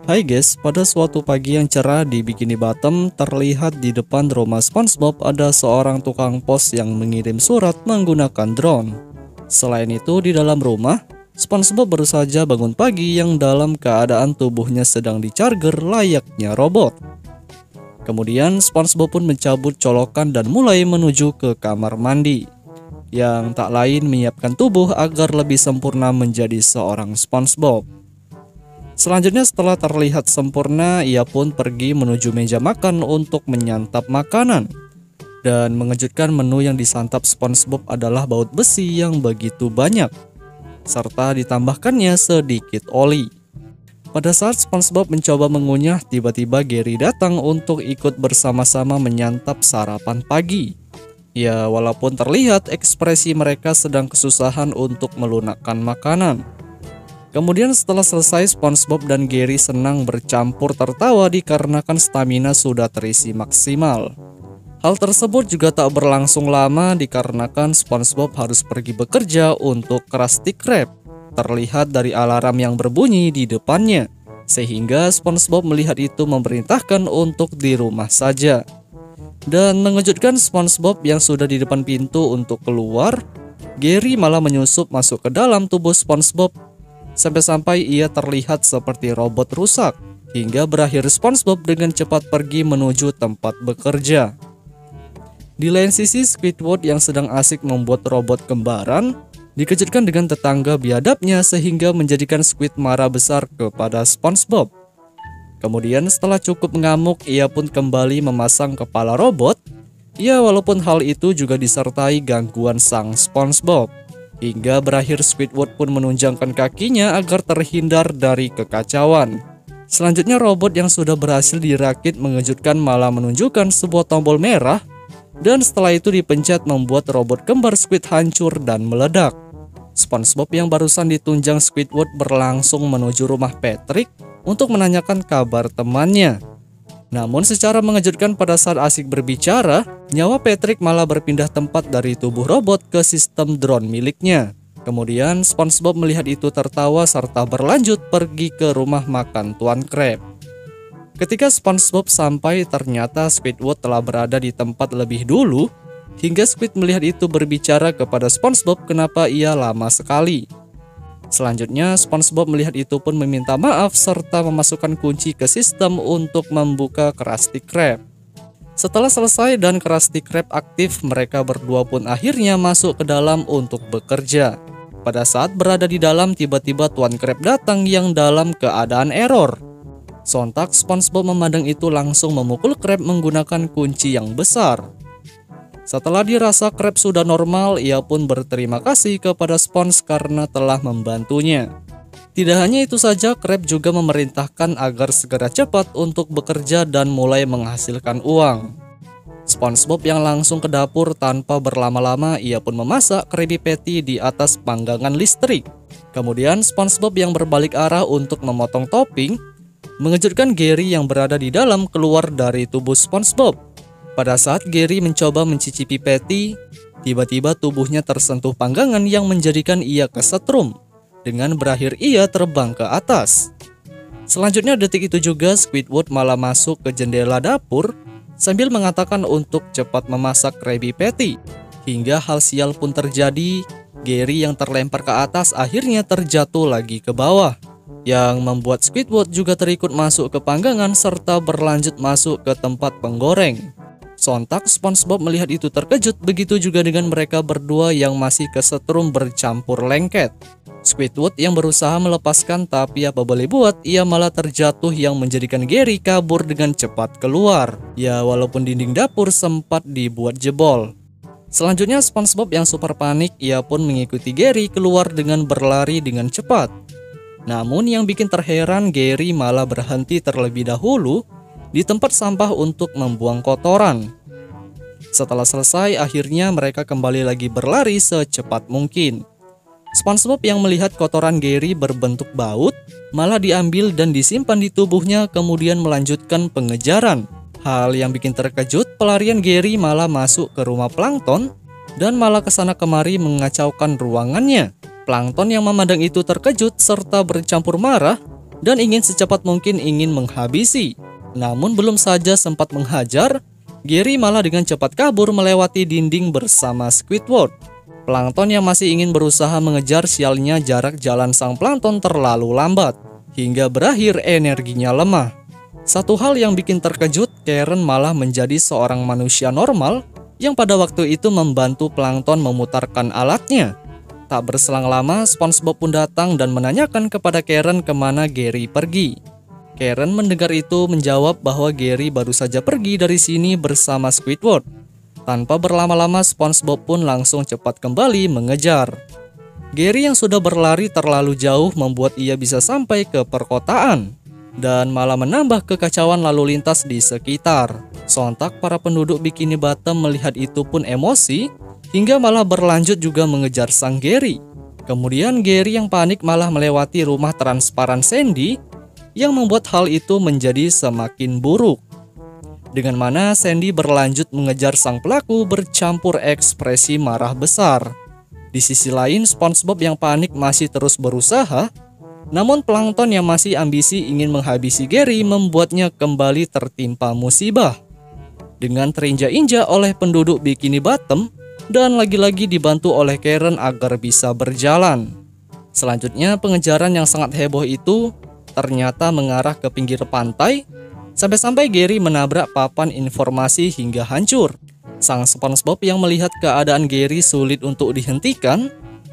Hai guys, pada suatu pagi yang cerah di Bikini Bottom, terlihat di depan rumah SpongeBob ada seorang tukang pos yang mengirim surat menggunakan drone. Selain itu, di dalam rumah, SpongeBob baru saja bangun pagi yang dalam keadaan tubuhnya sedang dicharger layaknya robot. Kemudian SpongeBob pun mencabut colokan dan mulai menuju ke kamar mandi, yang tak lain menyiapkan tubuh agar lebih sempurna menjadi seorang SpongeBob. Selanjutnya setelah terlihat sempurna, ia pun pergi menuju meja makan untuk menyantap makanan. Dan mengejutkan, menu yang disantap SpongeBob adalah baut besi yang begitu banyak, serta ditambahkannya sedikit oli. Pada saat SpongeBob mencoba mengunyah, tiba-tiba Gary datang untuk ikut bersama-sama menyantap sarapan pagi. Ya, walaupun terlihat ekspresi mereka sedang kesusahan untuk melunakkan makanan. Kemudian setelah selesai, SpongeBob dan Gary senang bercampur tertawa dikarenakan stamina sudah terisi maksimal. Hal tersebut juga tak berlangsung lama dikarenakan SpongeBob harus pergi bekerja untuk Krusty Krab. Terlihat dari alarm yang berbunyi di depannya, sehingga SpongeBob melihat itu memerintahkan untuk di rumah saja. Dan mengejutkan SpongeBob yang sudah di depan pintu untuk keluar, Gary malah menyusup masuk ke dalam tubuh SpongeBob. Sampai-sampai ia terlihat seperti robot rusak, hingga berakhir SpongeBob dengan cepat pergi menuju tempat bekerja. Di lain sisi, Squidward yang sedang asik membuat robot kembaran dikejutkan dengan tetangga biadabnya sehingga menjadikan Squid marah besar kepada SpongeBob. Kemudian setelah cukup mengamuk, ia pun kembali memasang kepala robot. Ya, walaupun hal itu juga disertai gangguan sang SpongeBob. Hingga berakhir Squidward pun menunjangkan kakinya agar terhindar dari kekacauan. Selanjutnya robot yang sudah berhasil dirakit mengejutkan malah menunjukkan sebuah tombol merah. Dan setelah itu dipencet membuat robot kembar Squid hancur dan meledak. SpongeBob yang barusan ditunjang Squidward berlangsung menuju rumah Patrick untuk menanyakan kabar temannya. Namun secara mengejutkan pada saat asik berbicara, nyawa Patrick malah berpindah tempat dari tubuh robot ke sistem drone miliknya. Kemudian SpongeBob melihat itu tertawa serta berlanjut pergi ke rumah makan Tuan Krab. Ketika SpongeBob sampai, ternyata Squidward telah berada di tempat lebih dulu, hingga Squid melihat itu berbicara kepada SpongeBob kenapa ia lama sekali. Selanjutnya, SpongeBob melihat itu pun meminta maaf serta memasukkan kunci ke sistem untuk membuka Krusty Krab. Setelah selesai dan Krusty Krab aktif, mereka berdua pun akhirnya masuk ke dalam untuk bekerja. Pada saat berada di dalam, tiba-tiba Tuan Krab datang yang dalam keadaan error. Sontak SpongeBob memandang itu langsung memukul Krab menggunakan kunci yang besar. Setelah dirasa Krab sudah normal, ia pun berterima kasih kepada Sponge karena telah membantunya. Tidak hanya itu saja, Krab juga memerintahkan agar segera cepat untuk bekerja dan mulai menghasilkan uang. SpongeBob yang langsung ke dapur tanpa berlama-lama, ia pun memasak Krabby Patty di atas panggangan listrik. Kemudian SpongeBob yang berbalik arah untuk memotong topping, mengejutkan Gary yang berada di dalam keluar dari tubuh SpongeBob. Pada saat Gary mencoba mencicipi patty, tiba-tiba tubuhnya tersentuh panggangan yang menjadikan ia kesetrum. Dengan berakhir ia terbang ke atas. Selanjutnya detik itu juga Squidward malah masuk ke jendela dapur sambil mengatakan untuk cepat memasak Krabby Patty. Hingga hal sial pun terjadi, Gary yang terlempar ke atas akhirnya terjatuh lagi ke bawah, yang membuat Squidward juga terikut masuk ke panggangan serta berlanjut masuk ke tempat penggoreng. Sontak SpongeBob melihat itu terkejut, begitu juga dengan mereka berdua yang masih kesetrum bercampur lengket. Squidward yang berusaha melepaskan, tapi apa boleh buat, ia malah terjatuh yang menjadikan Gary kabur dengan cepat keluar. Ya, walaupun dinding dapur sempat dibuat jebol. Selanjutnya SpongeBob yang super panik, ia pun mengikuti Gary keluar dengan berlari dengan cepat. Namun yang bikin terheran, Gary malah berhenti terlebih dahulu di tempat sampah untuk membuang kotoran. Setelah selesai, akhirnya mereka kembali lagi berlari secepat mungkin. SpongeBob yang melihat kotoran Gary berbentuk baut malah diambil dan disimpan di tubuhnya, kemudian melanjutkan pengejaran. Hal yang bikin terkejut, pelarian Gary malah masuk ke rumah Plankton dan malah kesana kemari mengacaukan ruangannya. Plankton yang memandang itu terkejut serta bercampur marah dan ingin secepat mungkin menghabisi. Namun belum saja sempat menghajar, Gary malah dengan cepat kabur melewati dinding bersama Squidward. Plankton yang masih ingin berusaha mengejar, sialnya jarak jalan sang plankton terlalu lambat, hingga berakhir energinya lemah. Satu hal yang bikin terkejut, Karen malah menjadi seorang manusia normal yang pada waktu itu membantu plankton memutarkan alatnya. Tak berselang lama, SpongeBob pun datang dan menanyakan kepada Karen kemana Gary pergi. Karen mendengar itu menjawab bahwa Gary baru saja pergi dari sini bersama Squidward. Tanpa berlama-lama, SpongeBob pun langsung cepat kembali mengejar. Gary yang sudah berlari terlalu jauh membuat ia bisa sampai ke perkotaan dan malah menambah kekacauan lalu lintas di sekitar. Sontak para penduduk Bikini Bottom melihat itu pun emosi, hingga malah berlanjut juga mengejar sang Gary. Kemudian Gary yang panik malah melewati rumah transparan Sandy, yang membuat hal itu menjadi semakin buruk. Dengan mana Sandy berlanjut mengejar sang pelaku bercampur ekspresi marah besar. Di sisi lain, SpongeBob yang panik masih terus berusaha, namun plankton yang masih ambisi ingin menghabisi Gary membuatnya kembali tertimpa musibah. Dengan terinjak-injak oleh penduduk Bikini Bottom, dan lagi-lagi dibantu oleh Karen agar bisa berjalan. Selanjutnya, pengejaran yang sangat heboh itu ternyata mengarah ke pinggir pantai, sampai-sampai Gary menabrak papan informasi hingga hancur. Sang SpongeBob yang melihat keadaan Gary sulit untuk dihentikan,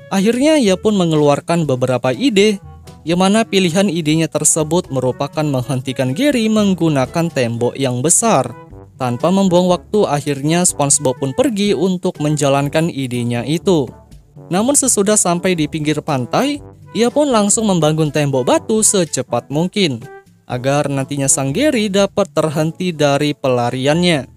akhirnya ia pun mengeluarkan beberapa ide, yang mana pilihan idenya tersebut merupakan menghentikan Gary menggunakan tembok yang besar. Tanpa membuang waktu, akhirnya SpongeBob pun pergi untuk menjalankan idenya itu. Namun sesudah sampai di pinggir pantai, ia pun langsung membangun tembok batu secepat mungkin, agar nantinya sang Gary dapat terhenti dari pelariannya.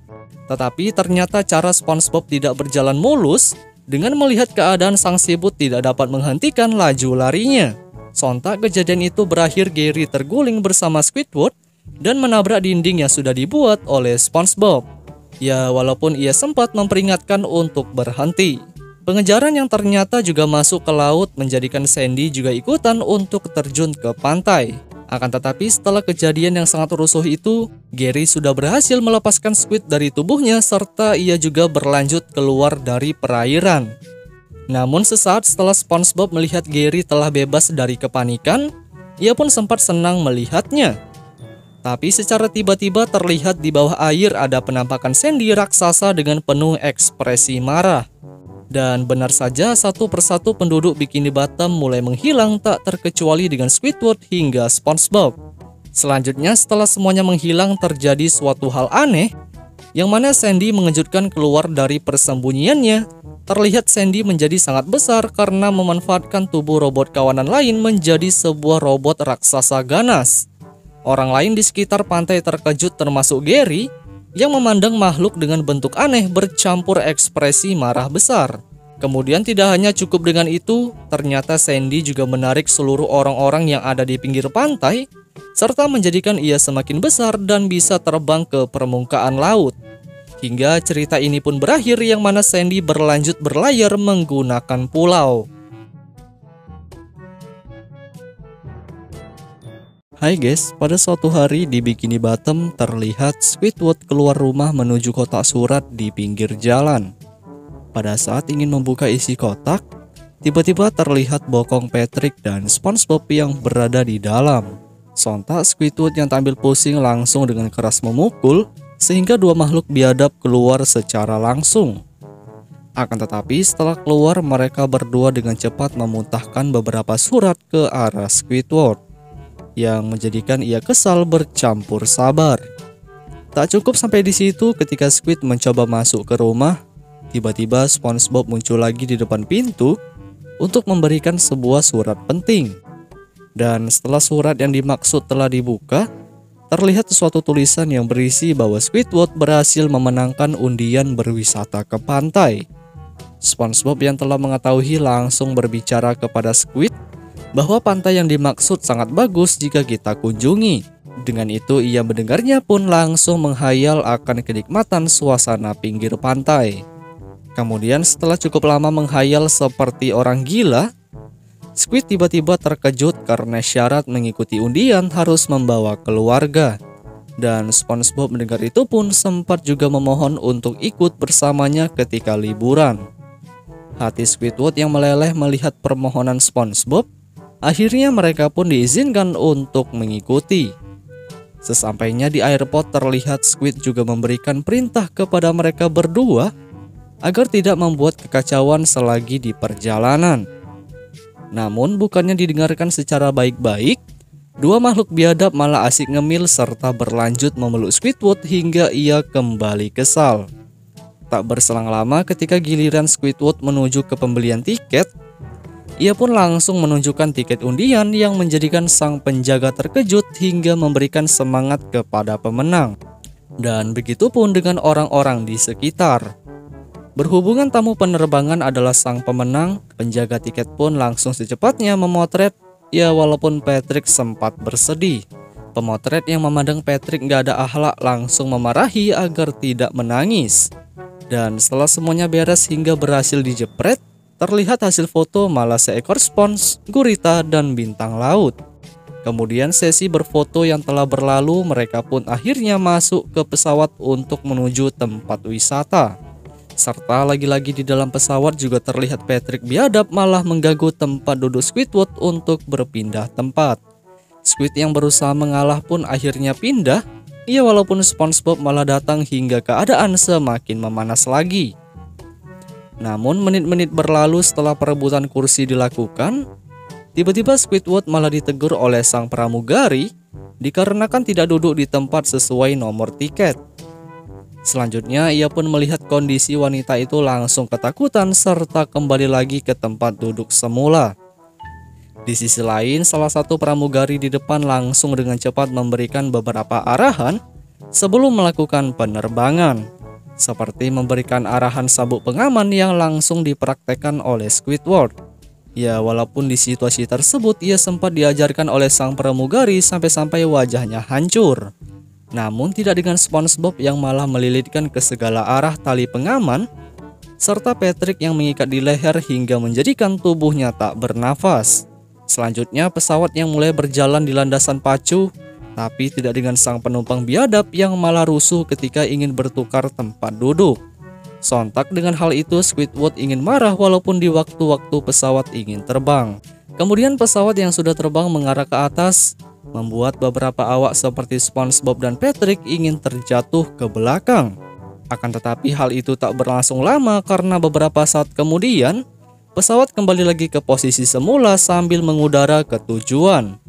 Tetapi ternyata cara SpongeBob tidak berjalan mulus. Dengan melihat keadaan sang siput tidak dapat menghentikan laju larinya, sontak kejadian itu berakhir Gary terguling bersama Squidward dan menabrak dinding yang sudah dibuat oleh SpongeBob. Ya, walaupun ia sempat memperingatkan untuk berhenti. Pengejaran yang ternyata juga masuk ke laut menjadikan Sandy juga ikutan untuk terjun ke pantai. Akan tetapi setelah kejadian yang sangat rusuh itu, Gary sudah berhasil melepaskan Squid dari tubuhnya serta ia juga berlanjut keluar dari perairan. Namun sesaat setelah SpongeBob melihat Gary telah bebas dari kepanikan, ia pun sempat senang melihatnya. Tapi secara tiba-tiba terlihat di bawah air ada penampakan Sandy raksasa dengan penuh ekspresi marah. Dan benar saja, satu persatu penduduk Bikini Bottom mulai menghilang tak terkecuali dengan Squidward hingga SpongeBob. Selanjutnya setelah semuanya menghilang terjadi suatu hal aneh, yang mana Sandy mengejutkan keluar dari persembunyiannya. Terlihat Sandy menjadi sangat besar karena memanfaatkan tubuh robot kawanan lain menjadi sebuah robot raksasa ganas. Orang lain di sekitar pantai terkejut termasuk Gary, yang memandang makhluk dengan bentuk aneh bercampur ekspresi marah besar. Kemudian tidak hanya cukup dengan itu, ternyata Sandy juga menarik seluruh orang-orang yang ada di pinggir pantai, serta menjadikan ia semakin besar dan bisa terbang ke permukaan laut. Hingga cerita ini pun berakhir yang mana Sandy berlanjut berlayar menggunakan pulau. Hai guys, pada suatu hari di Bikini Bottom terlihat Squidward keluar rumah menuju kotak surat di pinggir jalan. Pada saat ingin membuka isi kotak, tiba-tiba terlihat bokong Patrick dan SpongeBob yang berada di dalam. Sontak Squidward yang tampil pusing langsung dengan keras memukul, sehingga dua makhluk biadab keluar secara langsung. Akan tetapi setelah keluar, mereka berdua dengan cepat memuntahkan beberapa surat ke arah Squidward, yang menjadikan ia kesal bercampur sabar. Tak cukup sampai di situ, ketika Squid mencoba masuk ke rumah, tiba-tiba SpongeBob muncul lagi di depan pintu untuk memberikan sebuah surat penting. Dan setelah surat yang dimaksud telah dibuka, terlihat suatu tulisan yang berisi bahwa Squidward berhasil memenangkan undian berwisata ke pantai. SpongeBob yang telah mengetahui langsung berbicara kepada Squid bahwa pantai yang dimaksud sangat bagus jika kita kunjungi. Dengan itu ia mendengarnya pun langsung menghayal akan kenikmatan suasana pinggir pantai. Kemudian setelah cukup lama menghayal seperti orang gila, Squid tiba-tiba terkejut karena syarat mengikuti undian harus membawa keluarga. Dan SpongeBob mendengar itu pun sempat juga memohon untuk ikut bersamanya ketika liburan. Hati Squidward yang meleleh melihat permohonan SpongeBob, akhirnya mereka pun diizinkan untuk mengikuti. Sesampainya di airport, terlihat Squid juga memberikan perintah kepada mereka berdua agar tidak membuat kekacauan selagi di perjalanan. Namun bukannya didengarkan secara baik-baik, dua makhluk biadab malah asik ngemil serta berlanjut memeluk Squidward hingga ia kembali kesal. Tak berselang lama ketika giliran Squidward menuju ke pembelian tiket, ia pun langsung menunjukkan tiket undian yang menjadikan sang penjaga terkejut hingga memberikan semangat kepada pemenang. Dan begitu pun dengan orang-orang di sekitar. Berhubungan tamu penerbangan adalah sang pemenang, penjaga tiket pun langsung secepatnya memotret. Ya walaupun Patrick sempat bersedih. Pemotret yang memandang Patrick gak ada akhlak langsung memarahi agar tidak menangis. Dan setelah semuanya beres hingga berhasil dijepret, terlihat hasil foto malah seekor spons, gurita, dan bintang laut. Kemudian sesi berfoto yang telah berlalu, mereka pun akhirnya masuk ke pesawat untuk menuju tempat wisata. Serta lagi-lagi di dalam pesawat juga terlihat Patrick biadab malah mengganggu tempat duduk Squidward untuk berpindah tempat. Squid yang berusaha mengalah pun akhirnya pindah, ya walaupun SpongeBob malah datang hingga keadaan semakin memanas lagi. Namun menit-menit berlalu setelah perebutan kursi dilakukan, tiba-tiba Squidward malah ditegur oleh sang pramugari dikarenakan tidak duduk di tempat sesuai nomor tiket. Selanjutnya ia pun melihat kondisi wanita itu langsung ketakutan serta kembali lagi ke tempat duduk semula. Di sisi lain, salah satu pramugari di depan langsung dengan cepat memberikan beberapa arahan sebelum melakukan penerbangan, seperti memberikan arahan sabuk pengaman yang langsung dipraktekkan oleh Squidward. Ya walaupun di situasi tersebut ia sempat diajarkan oleh sang pramugari sampai-sampai wajahnya hancur. Namun tidak dengan SpongeBob yang malah melilitkan ke segala arah tali pengaman, serta Patrick yang mengikat di leher hingga menjadikan tubuhnya tak bernafas. Selanjutnya pesawat yang mulai berjalan di landasan pacu, tapi tidak dengan sang penumpang biadab yang malah rusuh ketika ingin bertukar tempat duduk. Sontak dengan hal itu Squidward ingin marah walaupun di waktu-waktu pesawat ingin terbang. Kemudian pesawat yang sudah terbang mengarah ke atas, membuat beberapa awak seperti SpongeBob dan Patrick ingin terjatuh ke belakang. Akan tetapi hal itu tak berlangsung lama karena beberapa saat kemudian pesawat kembali lagi ke posisi semula sambil mengudara ke tujuan.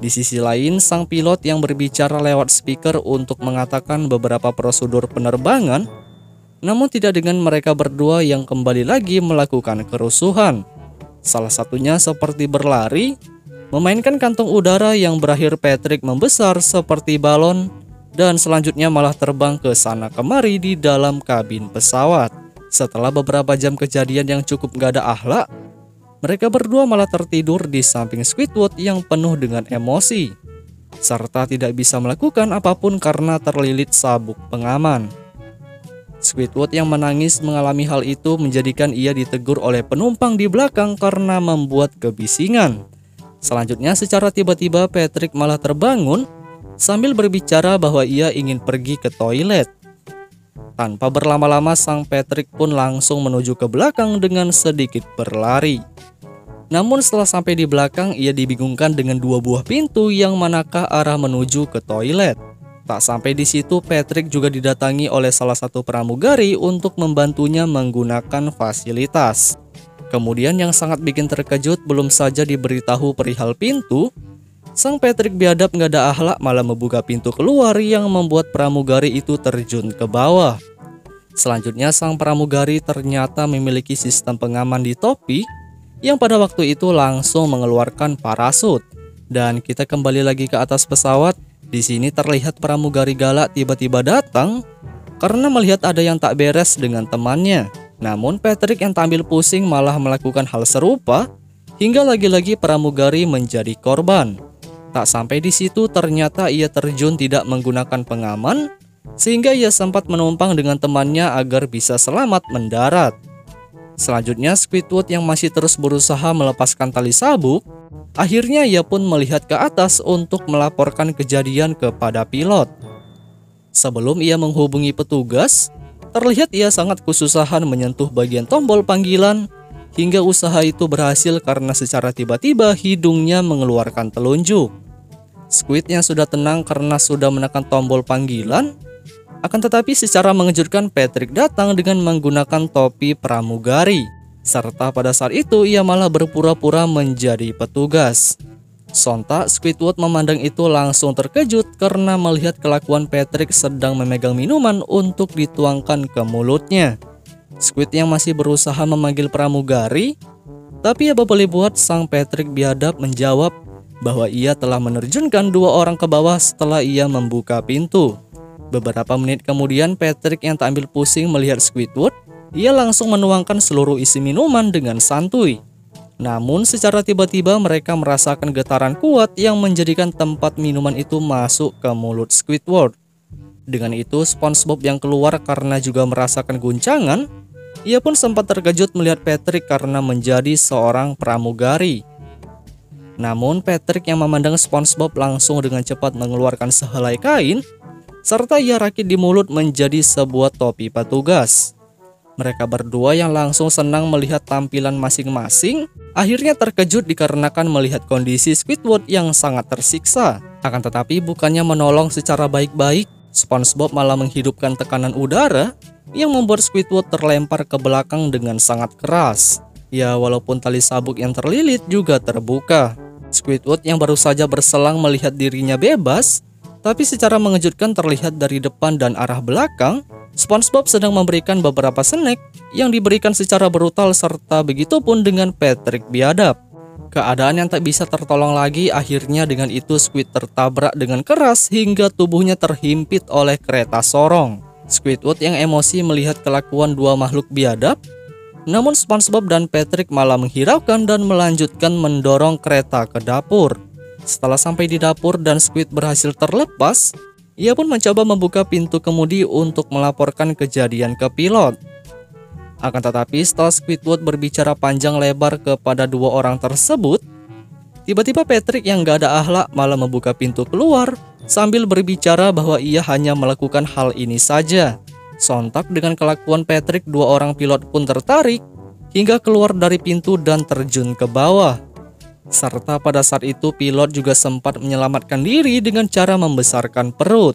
Di sisi lain, sang pilot yang berbicara lewat speaker untuk mengatakan beberapa prosedur penerbangan, namun tidak dengan mereka berdua yang kembali lagi melakukan kerusuhan. Salah satunya seperti berlari, memainkan kantong udara yang berakhir Patrick membesar seperti balon, dan selanjutnya malah terbang ke sana kemari di dalam kabin pesawat. Setelah beberapa jam kejadian yang cukup gak ada akhlak, mereka berdua malah tertidur di samping Squidward yang penuh dengan emosi, serta tidak bisa melakukan apapun karena terlilit sabuk pengaman. Squidward yang menangis mengalami hal itu menjadikan ia ditegur oleh penumpang di belakang karena membuat kebisingan. Selanjutnya secara tiba-tiba Patrick malah terbangun sambil berbicara bahwa ia ingin pergi ke toilet. Tanpa berlama-lama sang Patrick pun langsung menuju ke belakang dengan sedikit berlari. Namun setelah sampai di belakang ia dibingungkan dengan dua buah pintu yang manakah arah menuju ke toilet. Tak sampai di situ Patrick juga didatangi oleh salah satu pramugari untuk membantunya menggunakan fasilitas. Kemudian yang sangat bikin terkejut, belum saja diberitahu perihal pintu, sang Patrick biadab gak ada akhlak malah membuka pintu keluar yang membuat pramugari itu terjun ke bawah. Selanjutnya sang pramugari ternyata memiliki sistem pengaman di topi yang pada waktu itu langsung mengeluarkan parasut. Dan kita kembali lagi ke atas pesawat. Di sini terlihat pramugari galak tiba-tiba datang karena melihat ada yang tak beres dengan temannya. Namun Patrick yang tampil pusing malah melakukan hal serupa hingga lagi-lagi pramugari menjadi korban. Tak sampai di situ ternyata ia terjun tidak menggunakan pengaman sehingga ia sempat menumpang dengan temannya agar bisa selamat mendarat. Selanjutnya Squidward yang masih terus berusaha melepaskan tali sabuk, akhirnya ia pun melihat ke atas untuk melaporkan kejadian kepada pilot. Sebelum ia menghubungi petugas, terlihat ia sangat kesusahan menyentuh bagian tombol panggilan, hingga usaha itu berhasil karena secara tiba-tiba hidungnya mengeluarkan telunjuk. Squid yang sudah tenang karena sudah menekan tombol panggilan, akan tetapi secara mengejutkan Patrick datang dengan menggunakan topi pramugari, serta pada saat itu ia malah berpura-pura menjadi petugas. Sontak Squidward memandang itu langsung terkejut karena melihat kelakuan Patrick sedang memegang minuman untuk dituangkan ke mulutnya. Squid yang masih berusaha memanggil pramugari, tapi apa boleh buat, sang Patrick biadab menjawab bahwa ia telah menerjunkan 2 orang ke bawah setelah ia membuka pintu. Beberapa menit kemudian Patrick yang tak ambil pusing melihat Squidward, ia langsung menuangkan seluruh isi minuman dengan santuy. Namun secara tiba-tiba mereka merasakan getaran kuat yang menjadikan tempat minuman itu masuk ke mulut Squidward. Dengan itu SpongeBob yang keluar karena juga merasakan guncangan. Ia pun sempat terkejut melihat Patrick karena menjadi seorang pramugari. Namun Patrick yang memandang SpongeBob langsung dengan cepat mengeluarkan sehelai kain, serta ia rakit di mulut menjadi sebuah topi petugas. Mereka berdua yang langsung senang melihat tampilan masing-masing, akhirnya terkejut dikarenakan melihat kondisi Squidward yang sangat tersiksa. Akan tetapi bukannya menolong secara baik-baik, SpongeBob malah menghidupkan tekanan udara yang membuat Squidward terlempar ke belakang dengan sangat keras. Ya, walaupun tali sabuk yang terlilit juga terbuka. Squidward yang baru saja berselang melihat dirinya bebas, tapi secara mengejutkan terlihat dari depan dan arah belakang, SpongeBob sedang memberikan beberapa snack yang diberikan secara brutal, serta begitu pun dengan Patrick biadab. Keadaan yang tak bisa tertolong lagi, akhirnya dengan itu Squid tertabrak dengan keras hingga tubuhnya terhimpit oleh kereta sorong. Squidward yang emosi melihat kelakuan 2 makhluk biadab, namun SpongeBob dan Patrick malah menghiraukan dan melanjutkan mendorong kereta ke dapur. Setelah sampai di dapur dan Squid berhasil terlepas, ia pun mencoba membuka pintu kemudi untuk melaporkan kejadian ke pilot. Akan tetapi setelah Squidward berbicara panjang lebar kepada 2 orang tersebut, tiba-tiba Patrick yang gak ada akhlak malah membuka pintu keluar sambil berbicara bahwa ia hanya melakukan hal ini saja. Sontak dengan kelakuan Patrick, 2 orang pilot pun tertarik hingga keluar dari pintu dan terjun ke bawah. Serta pada saat itu pilot juga sempat menyelamatkan diri dengan cara membesarkan perut.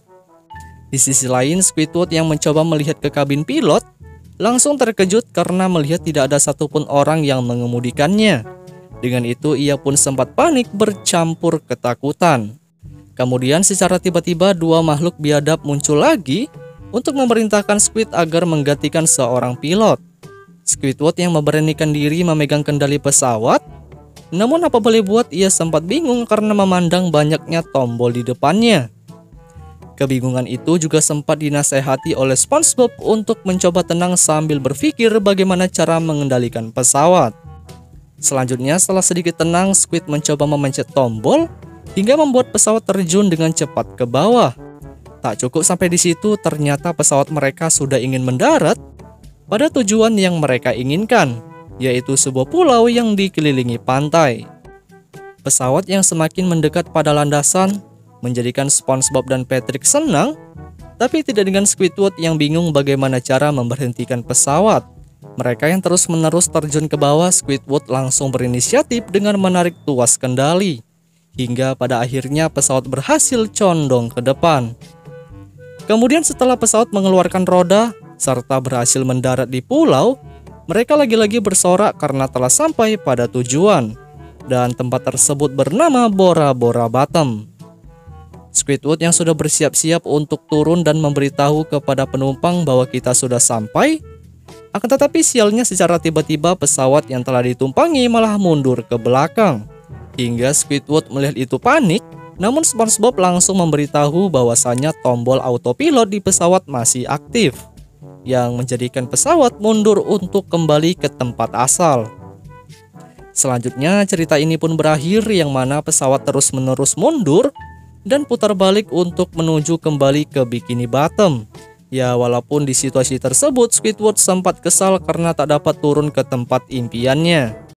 Di sisi lain Squidward yang mencoba melihat ke kabin pilot langsung terkejut karena melihat tidak ada satupun orang yang mengemudikannya. Dengan itu ia pun sempat panik bercampur ketakutan. Kemudian secara tiba-tiba 2 makhluk biadab muncul lagi untuk memerintahkan Squid agar menggantikan seorang pilot. Squidward yang memberanikan diri memegang kendali pesawat, namun apa boleh buat ia sempat bingung karena memandang banyaknya tombol di depannya. Kebingungan itu juga sempat dinasehati oleh SpongeBob untuk mencoba tenang sambil berpikir bagaimana cara mengendalikan pesawat. Selanjutnya setelah sedikit tenang, Squid mencoba memencet tombol hingga membuat pesawat terjun dengan cepat ke bawah. Tak cukup sampai di situ, ternyata pesawat mereka sudah ingin mendarat pada tujuan yang mereka inginkan, yaitu sebuah pulau yang dikelilingi pantai. Pesawat yang semakin mendekat pada landasan menjadikan SpongeBob dan Patrick senang, tapi tidak dengan Squidward yang bingung bagaimana cara memberhentikan pesawat. Mereka yang terus-menerus terjun ke bawah, Squidward langsung berinisiatif dengan menarik tuas kendali, hingga pada akhirnya pesawat berhasil condong ke depan. Kemudian setelah pesawat mengeluarkan roda serta berhasil mendarat di pulau, mereka lagi-lagi bersorak karena telah sampai pada tujuan, dan tempat tersebut bernama Bora Bora Bottom. Squidward yang sudah bersiap-siap untuk turun dan memberitahu kepada penumpang bahwa kita sudah sampai. Akan tetapi sialnya secara tiba-tiba pesawat yang telah ditumpangi malah mundur ke belakang. Hingga Squidward melihat itu panik, namun SpongeBob langsung memberitahu bahwasanya tombol autopilot di pesawat masih aktif, yang menjadikan pesawat mundur untuk kembali ke tempat asal. Selanjutnya cerita ini pun berakhir yang mana pesawat terus-menerus mundur dan putar balik untuk menuju kembali ke Bikini Bottom, Ya, walaupun di situasi tersebut Squidward sempat kesal karena tak dapat turun ke tempat impiannya.